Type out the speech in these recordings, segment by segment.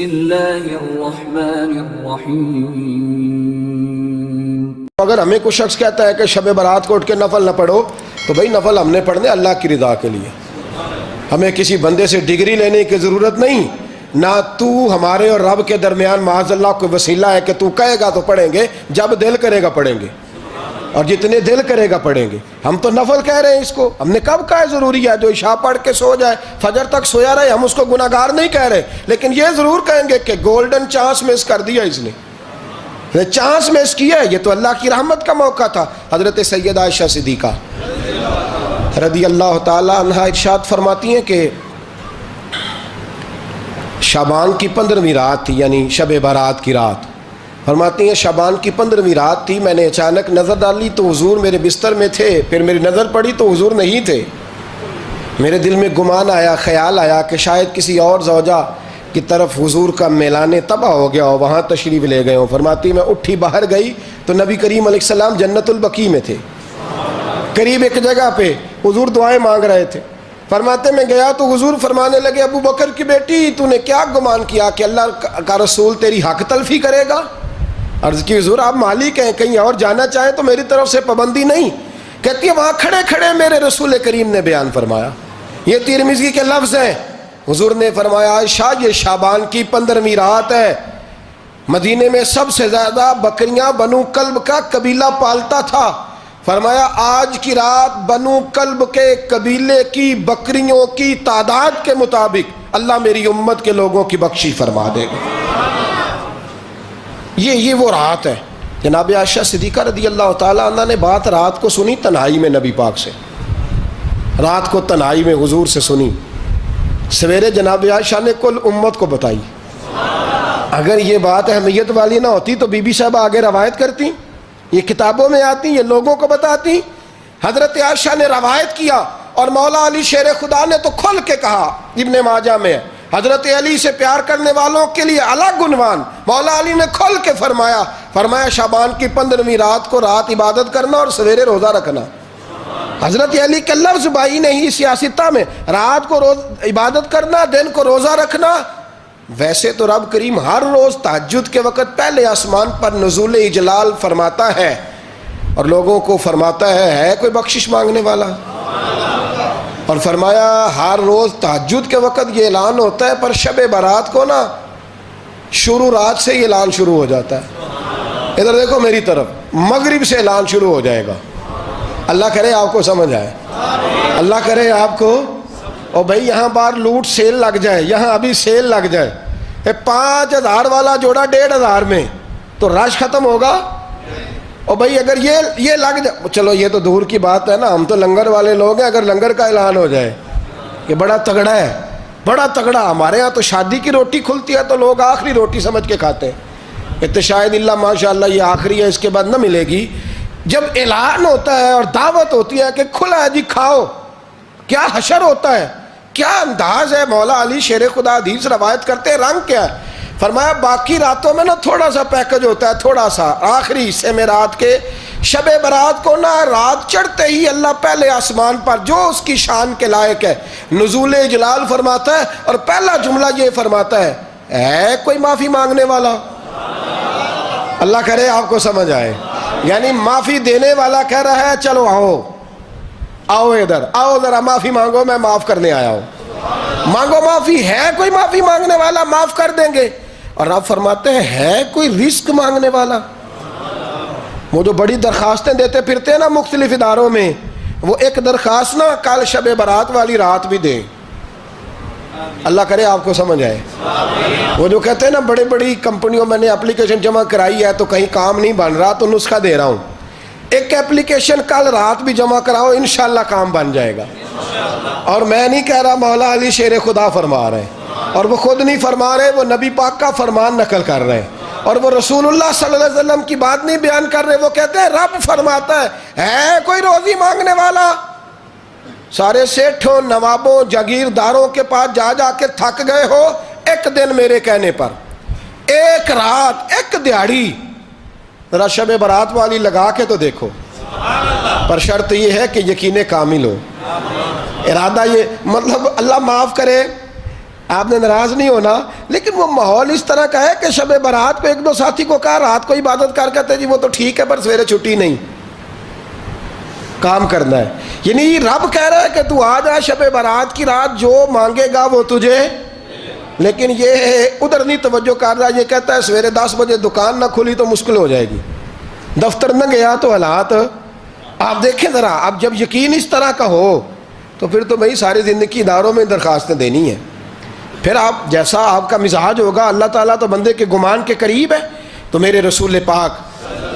اللہ الرحمن الرحیم۔ اگر ہمیں کوئی شخص کہتا ہے کہ شب برات کو اٹھ کے نفل نہ پڑھو، تو بھائی نفل ہم نے پڑھنے اللہ کی رضا کے لیے، ہمیں کسی بندے سے ڈگری لینے کی ضرورت نہیں، نہ تو ہمارے اور رب کے درمیان معاذ اللہ کوئی وسیلہ ہے کہ تو کہے گا تو پڑھیں گے، جب دل کرے گا پڑھیں گے، اور جتنے دل کرے گا پڑھیں گے۔ ہم تو نفل کہہ رہے ہیں اس کو، ہم نے کب کہا ہے ضروری ہے جو عشاء پڑھ کے سو جائے فجر تک سویا رہے، ہم اس کو گناہ گار نہیں کہہ رہے، لیکن یہ ضرور کہیں گے کہ گولڈن چانس مس کر دیا اس نے، چانس مس کیا ہے، یہ تو اللہ کی رحمت کا موقع تھا۔ حضرت سیدہ عائشہ صدیقہ رضی اللہ تعالی عنہ ارشاد فرماتی ہیں کہ شعبان کی 15ویں رات تھی، یعنی شب برات کی رات، فرماتی ہیں شعبان کی 15ویں رات تھی، میں نے اچانک نظر ڈالی تو حضور میرے بستر میں تھے، پھر میری نظر پڑی تو حضور نہیں تھے، میرے دل میں گمان آیا، خیال آیا کہ شاید کسی اور زوجہ کی طرف حضور کا میلان تباہ ہو گیا ہو، وہاں تشریف لے گئے ہوں۔ فرماتی میں اٹھی باہر گئی تو نبی کریم علیہ السلام جنت البقیع میں تھے، قریب ایک جگہ پہ حضور دعائیں مانگ رہے تھے۔ فرماتے میں گیا تو حضور فرمانے لگے ابو بکر کی بیٹی تو نے کیا گمان کیا کہ اللہ کا رسول تیری حق تلفی کرے گا؟ عرض کی حضور آپ مالک ہیں، کہیں اور جانا چاہیں تو میری طرف سے پابندی نہیں۔ کہتی ہے وہاں کھڑے کھڑے میرے رسول کریم نے بیان فرمایا، یہ ترمذی کے لفظ ہیں، حضور نے فرمایا عائشہ یہ شعبان کی 15ویں رات ہے، مدینے میں سب سے زیادہ بکریاں بنو کلب کا قبیلہ پالتا تھا، فرمایا آج کی رات بنو کلب کے قبیلے کی بکریوں کی تعداد کے مطابق اللہ میری امت کے لوگوں کی بخشش فرما دے گا۔ یہ وہ رات ہے۔ جناب عائشہ صدیقہ رضی اللہ تعالی عنہ نے بات رات کو سنی تنہائی میں نبی پاک سے، رات کو تنہائی میں حضور سے سنی، سویرے جناب عائشہ نے کل امت کو بتائی۔ اگر یہ بات اہمیت والی نہ ہوتی تو بی بی صاحبہ آگے روایت کرتی، یہ کتابوں میں آتی، یہ لوگوں کو بتاتی۔ حضرت عائشہ نے روایت کیا اور مولا علی شیر خدا نے تو کھل کے کہا، ابن ماجہ میں حضرت علی سے پیار کرنے والوں کے لیے الگ عنوان، مولا علی نے کھل کے فرمایا شعبان کی 15ویں رات کو رات عبادت کرنا اور سویرے روزہ رکھنا۔ حضرت علی کے لفظ بائی نہیں سیاستہ میں، رات کو عبادت کرنا، دن کو روزہ رکھنا۔ ویسے تو رب کریم ہر روز تہجد کے وقت پہلے آسمان پر نزول اجلال فرماتا ہے اور لوگوں کو فرماتا ہے کوئی بخشش مانگنے والا؟ اور فرمایا ہر روز تہجد کے وقت یہ اعلان ہوتا ہے، پر شب برات کو نا شروع رات سے یہ اعلان شروع ہو جاتا ہے۔ ادھر دیکھو میری طرف، مغرب سے اعلان شروع ہو جائے گا۔ اللہ کرے آپ کو سمجھ آئے، اللہ کرے آپ کو۔ اور بھائی یہاں باہر لوٹ سیل لگ جائے، یہاں ابھی سیل لگ جائے، 5000 والا جوڑا 1500 میں، تو رش ختم ہوگا؟ اور بھائی اگر یہ لگ جائے، چلو یہ تو دور کی بات ہے نا، ہم تو لنگر والے لوگ ہیں، اگر لنگر کا اعلان ہو جائے کہ بڑا تگڑا ہے، بڑا تگڑا، ہمارے ہاں تو شادی کی روٹی کھلتی ہے تو لوگ آخری روٹی سمجھ کے کھاتے ہیں، شاید اللہ ماشاءاللہ یہ آخری ہے، اس کے بعد نہ ملے گی۔ جب اعلان ہوتا ہے اور دعوت ہوتی ہے کہ کھلا ہے جی کھاؤ، کیا حشر ہوتا ہے، کیا انداز ہے۔ مولا علی شیر خدا حدیث روایت کرتے ہیں، رنگ کیا ہے؟ فرمایا باقی راتوں میں نا تھوڑا سا پیکج ہوتا ہے، تھوڑا سا، آخری حصے میں رات کے شب برات کو نا رات چڑھتے ہی اللہ پہلے آسمان پر جو اس کی شان کے لائق ہے نزول جلال فرماتا ہے، اور پہلا جملہ یہ فرماتا ہے کوئی معافی مانگنے والا؟ اللہ کرے آپ کو سمجھ آئے، یعنی معافی دینے والا کہہ رہا ہے چلو آؤ ادھر آؤ ذرا معافی مانگو، میں معاف کرنے آیا ہوں، مانگو معافی۔ ہے کوئی معافی مانگنے والا؟ معاف کر دیں گے۔ اور آپ فرماتے ہیں ہے کوئی رزق مانگنے والا؟ وہ جو بڑی درخواستیں دیتے پھرتے ہیں نا مختلف اداروں میں، وہ ایک درخواست نا کل شب برات والی رات بھی دیں۔ اللہ کرے آپ کو سمجھ آئے۔ وہ جو کہتے ہیں نا بڑی بڑی کمپنیوں میں نے اپلیکیشن جمع کرائی ہے تو کہیں کام نہیں بن رہا تو نسخہ دے رہا ہوں، ایک اپلیکیشن کل رات بھی جمع کراؤ انشاءاللہ کام بن جائے گا۔ اور میں نہیں کہہ رہا، مولا علی شیر خدا فرما رہے ہیں، اور وہ خود نہیں فرما رہے، وہ نبی پاک کا فرمان نقل کر رہے ہیں، اور وہ رسول اللہ صلی اللہ علیہ وسلم کی بات نہیں بیان کر رہے، وہ کہتے ہیں رب فرماتا ہے کوئی روزی مانگنے والا؟ سارے سیٹھوں نوابوں جاگیرداروں کے پاس جا کے تھک گئے ہو، ایک دن میرے کہنے پر، ایک رات، ایک دیہڑی ذرا شب برات والی لگا کے تو دیکھو، پر شرط یہ ہے کہ یقین کامل ہو، ارادہ یہ، مطلب اللہ معاف کرے، آپ نے ناراض نہیں ہونا، لیکن وہ ماحول اس طرح کا ہے کہ شب برات کو ایک دو ساتھی کو کہا رات کو عبادت کر کہتے جی وہ تو ٹھیک ہے پر سویرے چھٹی نہیں، کام کرنا ہے. یعنی رب کہہ رہا ہے کہ تو آ جا شب برات کی رات، جو مانگے گا وہ تجھے، لیکن یہ ادھر نہیں توجہ کر رہا. یہ کہتا ہے سویرے 10 بجے دکان نہ کھلی تو مشکل ہو جائے گی، دفتر نہ گیا تو حالات آپ دیکھیں ذرا. اب جب یقین اس طرح کا ہو تو پھر تو بھائی ساری زندگی اداروں میں درخواستیں دینی ہیں. پھر آپ جیسا آپ کا مزاج ہوگا، اللہ تعالیٰ تو بندے کے گمان کے قریب ہے. تو میرے رسول پاک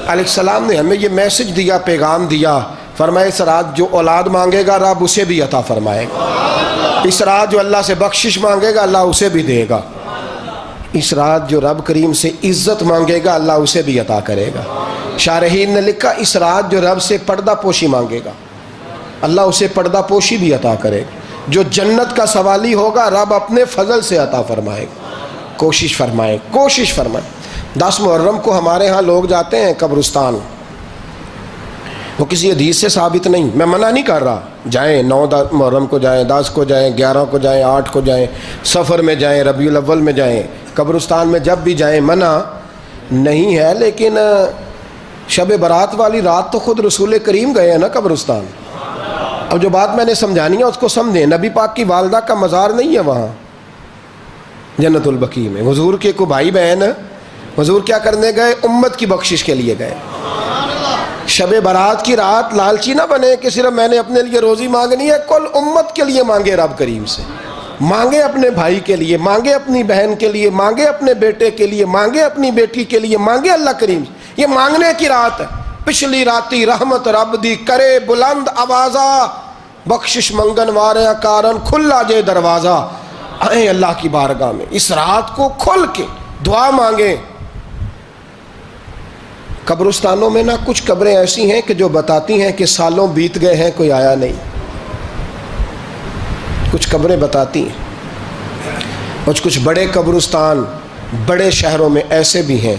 علیہ السلام نے ہمیں یہ میسج دیا، پیغام دیا، فرمائے اس رات جو اولاد مانگے گا رب اسے بھی عطا فرمائے گا. اس رات جو اللہ سے بخشش مانگے گا اللہ اسے بھی دے گا. اس رات جو رب کریم سے عزت مانگے گا اللہ اسے بھی عطا کرے گا. شارحین نے لکھا اس رات جو رب سے پردہ پوشی مانگے گا اللہ اسے پردہ پوشی بھی عطا کرے گا. جو جنت کا سوالی ہوگا رب اپنے فضل سے عطا فرمائے گا. کوشش فرمائیں، کوشش فرمائیں. 10 محرم کو ہمارے ہاں لوگ جاتے ہیں قبرستان، وہ کسی حدیث سے ثابت نہیں، میں منع نہیں کر رہا، جائیں 9 محرم کو جائیں، 10 کو جائیں، 11 کو جائیں، 8 کو جائیں، سفر میں جائیں، ربیع الاول میں جائیں، قبرستان میں جب بھی جائیں منع نہیں ہے. لیکن شب برات والی رات تو خود رسول کریم گئے ہیں نا قبرستان. اب جو بات میں نے سمجھانی ہے اس کو سمجھیں. نبی پاک کی والدہ کا مزار نہیں ہے وہاں جنت البقیع میں. حضور کے کو بھائی بہن حضور کیا کرنے گئے؟ امت کی بخشش کے لیے گئے. شب برات کی رات لالچی نہ بنے کہ صرف میں نے اپنے لیے روزی مانگنی ہے، کل امت کے لیے مانگے. رب کریم سے مانگے، اپنے بھائی کے لیے مانگے، اپنی بہن کے لیے مانگے، اپنے بیٹے کے لیے مانگے، اپنی بیٹی کے لیے مانگے. اللہ کریم یہ مانگنے کی رات ہے. پچھلی راتی رحمت رب دی کرے بلند آوازہ، بخشش منگن واریاں کارن کھلا جے دروازہ. آئیں اللہ کی بارگاہ میں اس رات کو کھل کے دعا مانگیں. قبرستانوں میں نہ کچھ قبریں ایسی ہیں کہ جو بتاتی ہیں کہ سالوں بیت گئے ہیں کوئی آیا نہیں. کچھ قبریں بتاتی ہیں. اور کچھ بڑے قبرستان بڑے شہروں میں ایسے بھی ہیں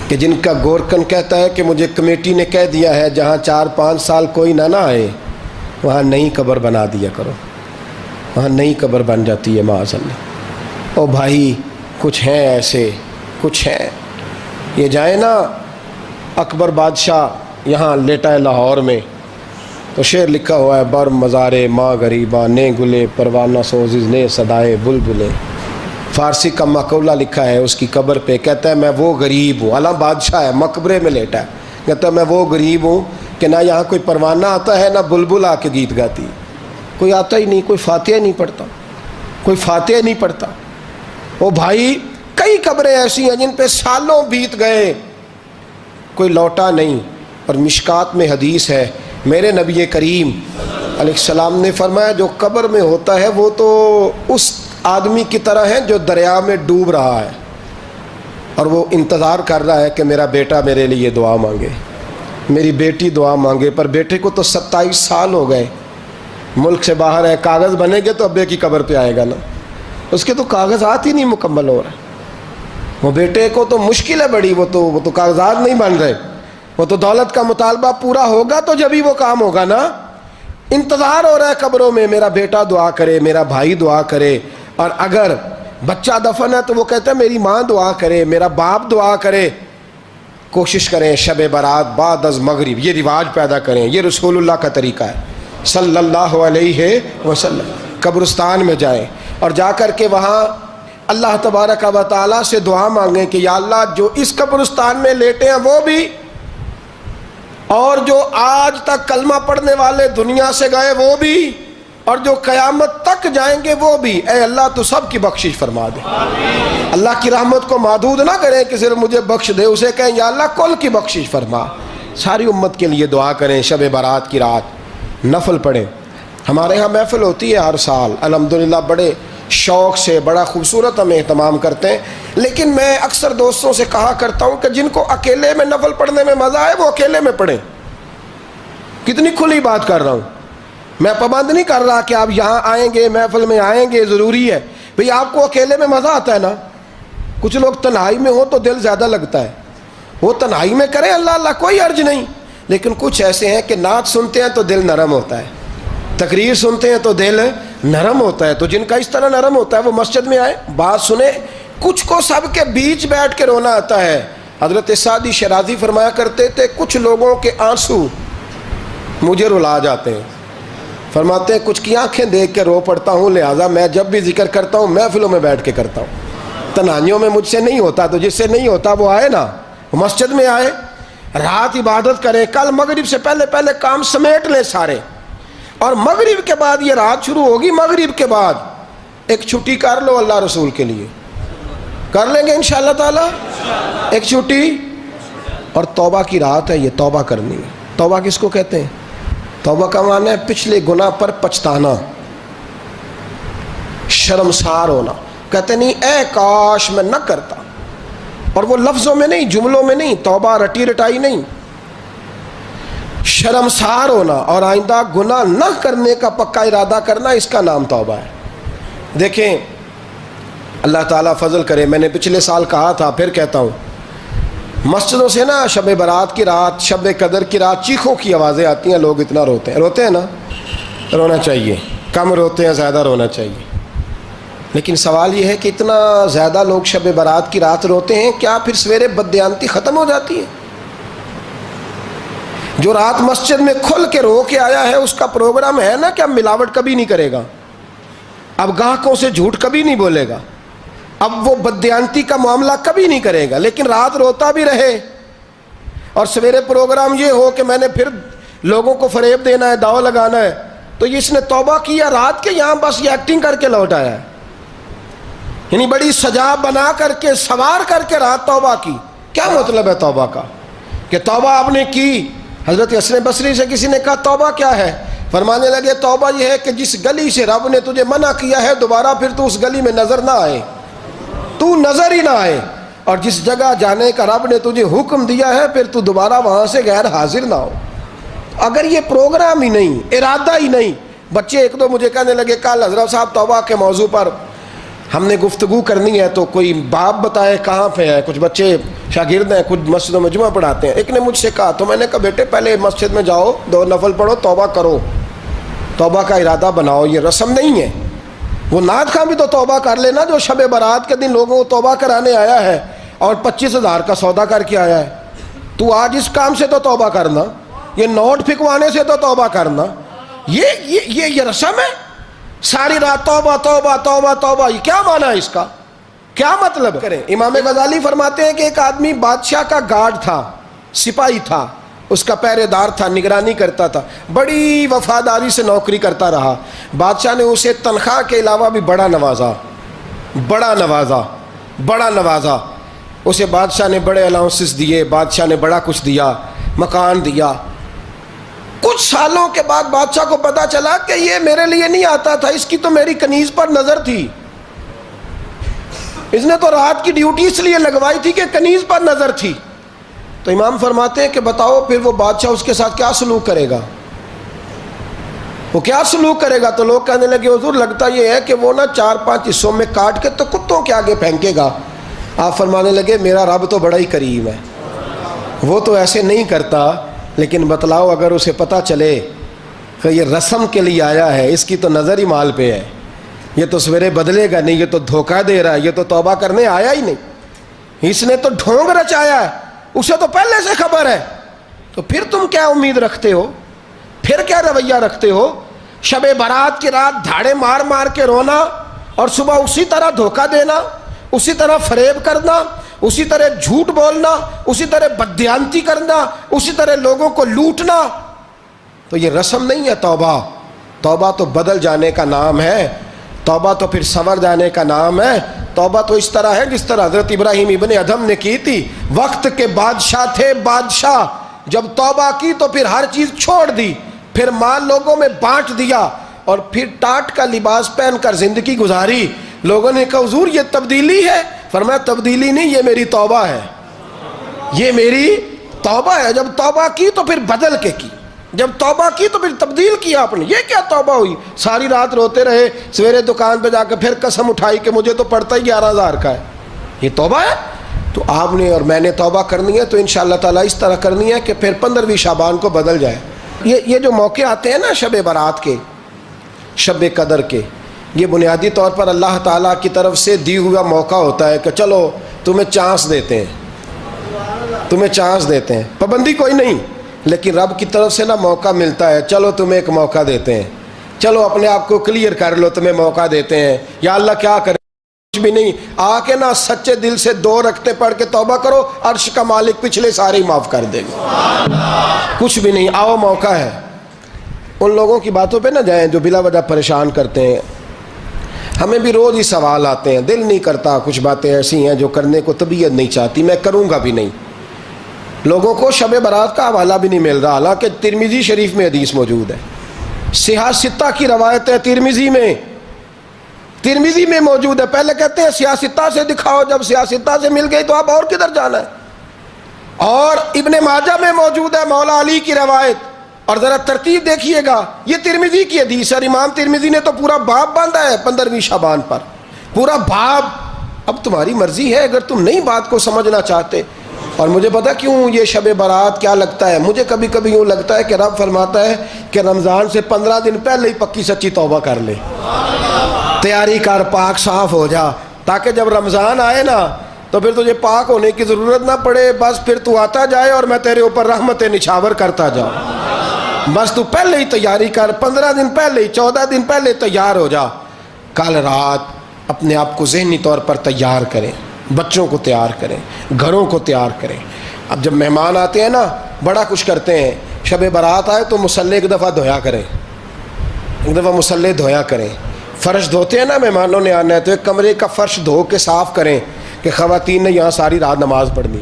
کہ جن کا گورکن کہتا ہے کہ مجھے کمیٹی نے کہہ دیا ہے جہاں 4-5 سال کوئی نہ آئے وہاں نئی قبر بنا دیا کرو، وہاں نئی قبر بن جاتی ہے معاذ اللہ. او بھائی کچھ ہیں ایسے، کچھ ہیں. یہ جائیں نا اکبر بادشاہ یہاں لیٹا ہے لاہور میں تو شعر لکھا ہوا ہے بر مزارے ماں غریباں نے گلے پروانہ سوزز نے صدائے بلبلے. فارسی کا مقولہ لکھا ہے اس کی قبر پہ، کہتا ہے میں وہ غریب ہوں. اعلیٰ بادشاہ ہے مقبرے میں لیٹا ہے، کہتا ہے میں وہ غریب ہوں کہ نہ یہاں کوئی پروانہ آتا ہے نہ بلبل آ کے گیت گاتی. کوئی آتا ہی نہیں، کوئی فاتحہ نہیں پڑھتا، کوئی فاتحہ نہیں پڑھتا. وہ بھائی کئی قبریں ایسی ہیں جن پہ سالوں بیت گئے کوئی لوٹا نہیں. اور مشکات میں حدیث ہے میرے نبی کریم علیہ السلام نے فرمایا جو قبر میں ہوتا ہے وہ تو اس آدمی کی طرح ہے جو دریا میں ڈوب رہا ہے اور وہ انتظار کر رہا ہے کہ میرا بیٹا میرے لیے دعا مانگے، میری بیٹی دعا مانگے. پر بیٹے کو تو 27 سال ہو گئے، ملک سے باہر ہے، کاغذ بنے گے تو ابے کی قبر پہ آئے گا نا. اس کے تو کاغذات ہی نہیں مکمل ہو رہے. وہ بیٹے کو تو مشکل ہے بڑی، وہ تو کاغذات نہیں بن رہے. وہ تو دولت کا مطالبہ پورا ہوگا تو جب ہی وہ کام ہوگا نا. انتظار ہو رہا ہے قبروں میں میرا بیٹا دعا کرے، میرا بھائی دعا کرے. اور اگر بچہ دفن ہے تو وہ کہتا ہے میری ماں دعا کرے، میرا باپ دعا کرے. کوشش کریں شب برات بعد از مغرب یہ رواج پیدا کریں. یہ رسول اللہ کا طریقہ ہے صلی اللہ علیہ وسلم. قبرستان میں جائیں اور جا کر کے وہاں اللہ تبارک و تعالیٰ سے دعا مانگیں کہ یا اللہ جو اس قبرستان میں لیٹے ہیں وہ بھی، اور جو آج تک کلمہ پڑھنے والے دنیا سے گئے وہ بھی، اور جو قیامت تک جائیں گے وہ بھی. اے اللہ تو سب کی بخشش فرما دے. اللہ کی رحمت کو محدود نہ کریں کہ صرف مجھے بخش دے، اسے کہیں یا اللہ کل کی بخشش فرما. ساری امت کے لیے دعا کریں. شب برات کی رات نفل پڑھیں. ہمارے ہاں محفل ہوتی ہے ہر سال الحمدللہ، بڑے شوق سے بڑا خوبصورت ہم اہتمام کرتے ہیں. لیکن میں اکثر دوستوں سے کہا کرتا ہوں کہ جن کو اکیلے میں نفل پڑھنے میں مزہ آئے وہ اکیلے میں پڑھیں. کتنی کھلی بات کر رہا ہوں. میں پابند نہیں کر رہا کہ آپ یہاں آئیں گے محفل میں آئیں گے ضروری ہے. بھئی آپ کو اکیلے میں مزہ آتا ہے نا. کچھ لوگ تنہائی میں ہوں تو دل زیادہ لگتا ہے، وہ تنہائی میں کریں اللہ اللہ کوئی عرض نہیں. لیکن کچھ ایسے ہیں کہ نعت سنتے ہیں تو دل نرم ہوتا ہے، تقریر سنتے ہیں تو دل نرم ہوتا ہے. تو جن کا اس طرح نرم ہوتا ہے وہ مسجد میں آئے, بات سنیں. کچھ کو سب کے بیچ بیٹھ کے رونا آتا ہے. حضرت سعدی شیرازی فرمایا کرتے تھے کچھ لوگوں کے آنسو مجھے رلا جاتے ہیں. فرماتے ہیں کچھ کی آنکھیں دیکھ کے رو پڑتا ہوں, لہٰذا میں جب بھی ذکر کرتا ہوں محفلوں میں بیٹھ کے کرتا ہوں. تنہائیوں میں مجھ سے نہیں ہوتا, تو جس سے نہیں ہوتا وہ آئے نا, مسجد میں آئے, رات عبادت کریں. کل مغرب سے پہلے پہلے کام سمیٹ لیں سارے, اور مغرب کے بعد یہ رات شروع ہوگی, مغرب کے بعد ایک چھٹی کر لو اللہ رسول کے لیے. کر لیں گے انشاءاللہ تعالی ایک چھٹی. اور توبہ کی رات ہے, یہ توبہ کرنی ہے. توبہ کس کو کہتے ہیں؟ توبہ کا معنی ہے پچھلے گناہ پر پچھتانا, شرمسار ہونا. کہتے نہیں اے کاش میں نہ کرتا, اور وہ لفظوں میں نہیں, جملوں میں نہیں, توبہ رٹی رٹائی نہیں, شرمسار ہونا اور آئندہ گناہ نہ کرنے کا پکا ارادہ کرنا, اس کا نام توبہ ہے. دیکھیں اللہ تعالیٰ فضل کرے, میں نے پچھلے سال کہا تھا پھر کہتا ہوں, مسجدوں سے نا شب برات کی رات, شب قدر کی رات چیخوں کی آوازیں آتی ہیں, لوگ اتنا روتے ہیں نا. رونا چاہیے, کم روتے ہیں, زیادہ رونا چاہیے. لیکن سوال یہ ہے کہ اتنا زیادہ لوگ شب برات کی رات روتے ہیں, کیا پھر سویرے بددیانتی ختم ہو جاتی ہے؟ جو رات مسجد میں کھل کے رو کے آیا ہے اس کا پروگرام ہے نا کہ اب ملاوٹ کبھی نہیں کرے گا, اب گاہکوں سے جھوٹ کبھی نہیں بولے گا, اب وہ بددیانتی کا معاملہ کبھی نہیں کرے گا. لیکن رات روتا بھی رہے اور سویرے پروگرام یہ ہو کہ میں نے پھر لوگوں کو فریب دینا ہے, داؤ لگانا ہے, تو اس نے توبہ کیا رات کے, یہاں بس یہ ایکٹنگ کر کے لوٹ آیا ہے. یعنی بڑی سجا بنا کر کے سوار کر کے رات توبہ کی. کیا مطلب ہے توبہ کا؟ کہ توبہ آپ نے کی. حضرت حسن بصری سے کسی نے کہا توبہ کیا ہے؟ فرمانے لگے توبہ یہ ہے کہ جس گلی سے رب نے تجھے منع کیا ہے دوبارہ پھر تو اس گلی میں نظر نہ آئے, تو نظر ہی نہ آئے. اور جس جگہ جانے کا رب نے تجھے حکم دیا ہے پھر تو دوبارہ وہاں سے غیر حاضر نہ ہو. اگر یہ پروگرام ہی نہیں, ارادہ ہی نہیں. بچے ایک دو مجھے کہنے لگے کل حضرت صاحب توبہ کے موضوع پر ہم نے گفتگو کرنی ہے, تو کوئی باپ بتائے کہاں پہ ہے. کچھ بچے شاگرد ہیں, کچھ مسجدوں میں جمعہ پڑھاتے ہیں. ایک نے مجھ سے کہا, تو میں نے کہا بیٹے پہلے مسجد میں جاؤ, 2 نفل پڑھو, توبہ کرو, توبہ کا ارادہ بناؤ. یہ رسم نہیں ہے. وہ نعت خواں بھی تو توبہ کر لینا جو شب برات کے دن لوگوں کو توبہ کرانے آیا ہے اور 25,000 کا سودا کر کے آیا ہے. تو آج اس کام سے تو توبہ کرنا, یہ نوٹ پھکوانے سے تو توبہ کرنا. یہ رسم ہے. ساری رات توبہ توبہ توبہ توبہ, یہ کیا معنی ہے اس کا؟ کیا مطلب کریں؟ امام غزالی فرماتے ہیں کہ ایک آدمی بادشاہ کا گارڈ تھا, سپاہی تھا, اس کا پہرے دار تھا, نگرانی کرتا تھا, بڑی وفاداری سے نوکری کرتا رہا. بادشاہ نے اسے تنخواہ کے علاوہ بھی بڑا نوازا. اسے بادشاہ نے بڑے الاؤنسز دیے, بادشاہ نے بڑا کچھ دیا, مکان دیا. کچھ سالوں کے بعد بادشاہ کو پتا چلا کہ یہ میرے لیے نہیں آتا تھا, اس کی تو میری کنیز پر نظر تھی, اس نے تو رات کی ڈیوٹی اس لیے لگوائی تھی کہ کنیز پر نظر تھی. تو امام فرماتے ہیں کہ بتاؤ پھر وہ بادشاہ اس کے ساتھ کیا سلوک کرے گا؟ وہ کیا سلوک کرے گا؟ تو لوگ کہنے لگے حضور لگتا یہ ہے کہ وہ نا 4-5 حصوں میں کاٹ کے تو کتوں کے آگے پھینکے گا. آپ فرمانے لگے میرا رب تو بڑا ہی کریم ہے, وہ تو ایسے نہیں کرتا. لیکن بتلاؤ اگر اسے پتہ چلے کہ یہ رسم کے لیے آیا ہے, اس کی تو نظر ہی مال پہ ہے, یہ تو سویرے بدلے گا نہیں, یہ تو دھوکہ دے رہا ہے, یہ تو توبہ کرنے آیا ہی نہیں, اس نے تو ڈھونگ رچایا ہے, اسے تو پہلے سے خبر ہے. تو پھر تم کیا امید رکھتے ہو؟ پھر کیا رویہ رکھتے ہو؟ شب برات کی رات دھاڑے مار مار کے رونا اور صبح اسی طرح دھوکہ دینا, اسی طرح فریب کرنا, اسی طرح جھوٹ بولنا, اسی طرح بددیانتی کرنا, اسی طرح لوگوں کو لوٹنا. تو یہ رسم نہیں ہے توبہ. توبہ تو بدل جانے کا نام ہے, توبہ تو پھر سنور جانے کا نام ہے. توبہ تو اس طرح ہے جس طرح حضرت ابراہیم ابن ادھم نے کی تھی. وقت کے بادشاہ تھے, بادشاہ جب توبہ کی تو پھر ہر چیز چھوڑ دی, پھر مال لوگوں میں بانٹ دیا اور پھر ٹاٹ کا لباس پہن کر زندگی گزاری. لوگوں نے کہا حضور یہ تبدیلی ہے. فرمایا تبدیلی نہیں, یہ میری توبہ ہے, یہ میری توبہ ہے. جب توبہ کی تو پھر بدل کے کی, جب توبہ کی تو پھر تبدیل کیا آپ نے. یہ کیا توبہ ہوئی؟ ساری رات روتے رہے, سویرے دکان پہ جا کے پھر قسم اٹھائی کہ مجھے تو پڑتا ہی 11,000 کا ہے. یہ توبہ ہے؟ تو آپ نے اور میں نے توبہ کرنی ہے تو انشاءاللہ تعالیٰ اس طرح کرنی ہے کہ پھر 15ویں شعبان کو بدل جائے. یہ جو موقع آتے ہیں نا شب برات کے, شب قدر کے، یہ بنیادی طور پر اللہ تعالیٰ کی طرف سے دی ہوا موقع ہوتا ہے کہ چلو تمہیں چانس دیتے ہیں، تمہیں چانس دیتے ہیں، پابندی کوئی نہیں، لیکن رب کی طرف سے نا موقع ملتا ہے، چلو تمہیں ایک موقع دیتے ہیں، چلو اپنے آپ کو کلیئر کر لو، تمہیں موقع دیتے ہیں۔ یا اللہ کیا کرے، کچھ بھی نہیں، آ کے نا سچے دل سے 2 رکعتیں پڑھ کے توبہ کرو، عرش کا مالک پچھلے سارے ہی معاف کر دے گا، کچھ بھی نہیں، آؤ موقع ہے۔ ان لوگوں کی باتوں پہ نہ جائیں جو بلا وجہ پریشان کرتے ہیں، ہمیں بھی روز ہی سوال آتے ہیں، دل نہیں کرتا، کچھ باتیں ایسی ہیں جو کرنے کو طبیعت نہیں چاہتی، میں کروں گا بھی نہیں۔ لوگوں کو شب برات کا حوالہ بھی نہیں مل رہا، حالانکہ ترمذی شریف میں حدیث موجود ہے، صحاح ستہ کی روایت ہے، ترمذی میں موجود ہے۔ پہلے کہتے ہیں صحاح ستہ سے دکھاؤ، جب صحاح ستہ سے مل گئی تو اب اور کدھر جانا ہے؟ اور ابن ماجہ میں موجود ہے مولا علی کی روایت، اور ذرا ترتیب دیکھیے گا، یہ ترمذی کی حدیث ہے، اور امام ترمذی نے تو پورا باب باندھا ہے 15ویں شعبان پر، پورا باب۔ اب تمہاری مرضی ہے، اگر تم نئی بات کو سمجھنا چاہتے۔ اور مجھے پتا کیوں یہ شب برات کیا لگتا ہے، مجھے کبھی کبھی یوں لگتا ہے کہ رب فرماتا ہے کہ رمضان سے 15 دن پہلے ہی پکی سچی توبہ کر لے، تیاری کر، پاک صاف ہو جا، تاکہ جب رمضان آئے نا تو پھر تجھے پاک ہونے کی ضرورت نہ پڑے، بس پھر تو آتا جائے اور میں تیرے اوپر رحمت نچھاور کرتا جاؤں۔ بس تو پہلے ہی تیاری کر، 15 دن پہلے ہی، 14 دن پہلے تیار ہو جا۔ کل رات اپنے آپ کو ذہنی طور پر تیار کریں، بچوں کو تیار کریں، گھروں کو تیار کریں۔ اب جب مہمان آتے ہیں نا بڑا کچھ کرتے ہیں، شب برات آئے تو مصلی ایک دفعہ دھویا کریں، ایک دفعہ مصلی دھویا کریں۔ فرش دھوتے ہیں نا، مہمانوں نے آنا ہے تو ایک کمرے کا فرش دھو کے صاف کریں کہ خواتین نے یہاں ساری رات نماز پڑھنی،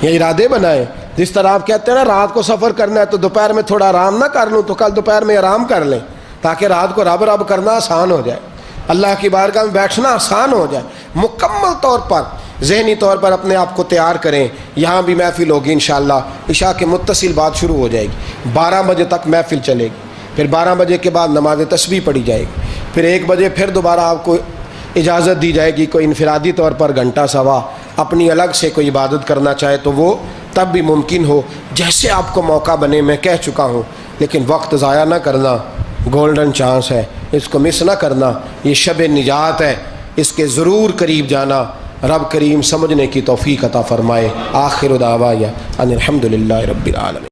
یہ ارادے بنائیں۔ جس طرح آپ کہتے ہیں نا رات کو سفر کرنا ہے تو دوپہر میں تھوڑا آرام نہ کر لوں تو کل دوپہر میں آرام کر لیں، تاکہ رات کو رب رب کرنا آسان ہو جائے، اللہ کی بارگاہ میں بیٹھنا آسان ہو جائے۔ مکمل طور پر ذہنی طور پر اپنے آپ کو تیار کریں۔ یہاں بھی محفل ہوگی انشاءاللہ، عشاء کے متصل بعد شروع ہو جائے گی، 12 بجے تک محفل چلے گی، پھر 12 بجے کے بعد نماز تسبیح پڑھی جائے گی، پھر 1 بجے پھر دوبارہ آپ کو اجازت دی جائے گی، کوئی انفرادی طور پر گھنٹہ سوا اپنی الگ سے کوئی عبادت کرنا چاہے تو وہ تب بھی ممکن ہو، جیسے آپ کو موقع بنے۔ میں کہہ چکا ہوں، لیکن وقت ضائع نہ کرنا، گولڈن چانس ہے، اس کو مس نہ کرنا، یہ شب نجات ہے، اس کے ضرور قریب جانا۔ رب کریم سمجھنے کی توفیق عطا فرمائے۔ آخر دعوانا ان الحمدللہ رب العالمین۔